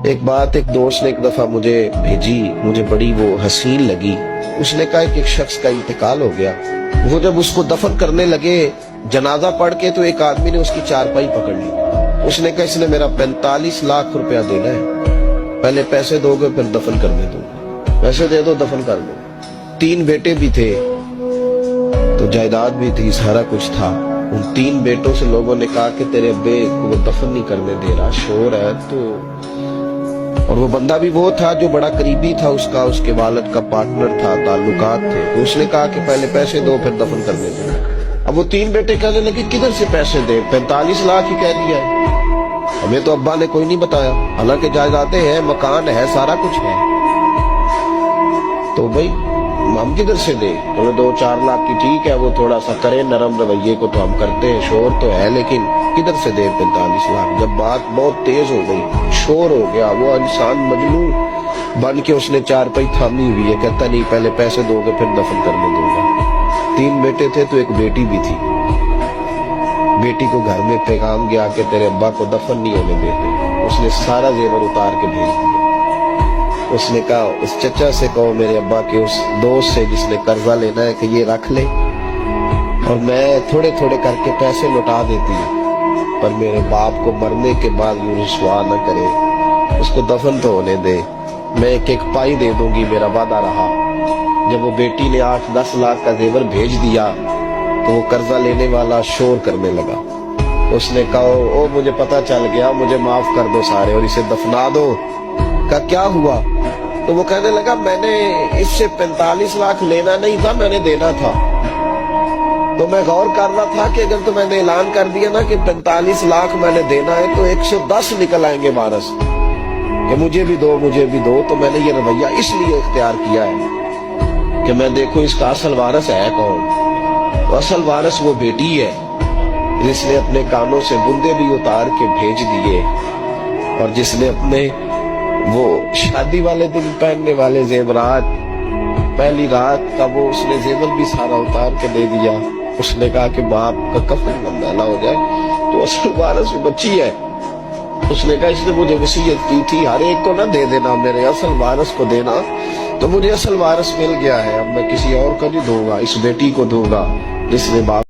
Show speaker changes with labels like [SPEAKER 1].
[SPEAKER 1] ایک بات ایک دوست نے ایک دفعہ مجھے بھیجی، مجھے بڑی وہ حسین لگی۔ اس نے کہا کہ ایک شخص کا انتقال ہو گیا، وہ جب اس کو دفن کرنے لگے جنازہ پڑھ کے تو ایک آدمی نے اس کی چارپائی پکڑ لی۔ اس نے کہا اس نے میرا 45 لاکھ روپیہ دینا ہے، پہلے پیسے دو گے پھر دفن کرنے دو، پیسے دے دو دفن کر دو۔ 3 بیٹے بھی تھے تو جائیداد بھی تھی، سارا کچھ تھا۔ ان 3 بیٹوں سے لوگوں نے کہا کہ تیرے ابے کو وہ دفن نہیں کرنے دے رہا، شور ہے تو۔ اور وہ بندہ بھی وہ تھا جو بڑا قریبی تھا اس کا، اس کے والد کا پارٹنر تھا، تعلقات تھے، تو اس نے کہا کہ پہلے پیسے دو پھر دفن کرنے دو۔ اب وہ 3 بیٹے کہنے لگے کدھر سے پیسے دیں، 45 لاکھ ہی کہہ دیا ہے، ہمیں تو ابا نے کوئی نہیں بتایا، حالانکہ جائیدادیں ہیں، مکان ہے، سارا کچھ ہے، تو بھائی ہم کدھر سے دیں؟ 2-4 لاکھ کی ٹھیک ہے، وہ تھوڑا سا کرے نرم رویے کو تو ہم کرتے ہیں، شور تو ہے، لیکن کدھر سے دیں 45 لاکھ؟ جب بات بہت تیز ہو گئی، شور ہو گیا، وہ انسان مجنون بن کے اس نے چارپائی تھامی ہوئی ہے، کہتا نہیں پہلے پیسے دو گے پھر دفن کرنے دوں گا۔ 3 بیٹے تھے تو ایک بیٹی بھی تھی، بیٹی کو گھر میں پیغام گیا کہ تیرے ابا کو دفن نہیں ہونے دیتے۔ اس نے سارا زیور اتار کے بھیج دیا۔ اس نے کہا اس چچا سے کہو میرے ابا کے اس دوست سے جس نے قرضہ لینا ہے کہ یہ رکھ لے اور میں تھوڑے تھوڑے کر کے پیسے لوٹا دیتی ہوں، پر میرے باپ کو مرنے کے بعد یوں رسوا نہ کرے، اس کو دفن تو ہونے دے، میں ایک ایک پائی دے دوں گی، میرا وعدہ رہا۔ جب وہ بیٹی نے 8-10 لاکھ کا زیور بھیج دیا تو وہ قرضہ لینے والا شور کرنے لگا۔ اس نے کہا او مجھے پتا چل گیا، مجھے معاف کر دو سارے اور اسے دفنا دو۔ کہا کیا ہوا؟ تو وہ کہنے لگا میں نے اس سے 45 لاکھ لینا نہیں تھا، میں نے دینا تھا، تو میں غور کر رہا تھا کہ اگر تو میں نے اعلان کر دیا نا کہ 45 لاکھ میں نے دینا ہے تو 110 نکل آئیں گے وارث کہ مجھے بھی دو مجھے بھی دو، تو میں نے یہ رویہ اس لیے اختیار کیا ہے کہ میں دیکھوں اس کا اصل وارث ہے کون۔ تو اصل وارث وہ بیٹی ہے جس نے اپنے کانوں سے بندے بھی اتار کے بھیج دیے، اور جس نے اپنے وہ شادی والے دن پہننے والے زیورات، پہلی رات کا وہ اس نے زیور بھی سارا اتار کے دے دیا۔ اس نے کہا کہ باپ کا کفن بندھانا ہو جائے، تو اصل وارث وہ بچی ہے۔ اس نے کہا اس نے مجھے وصیت کی تھی ہر ایک کو نہ دے دینا، میرے اصل وارث کو دینا، تو مجھے اصل وارث مل گیا ہے، اب میں کسی اور کو نہیں دوں گا، اس بیٹی کو دوں گا جس نے باپ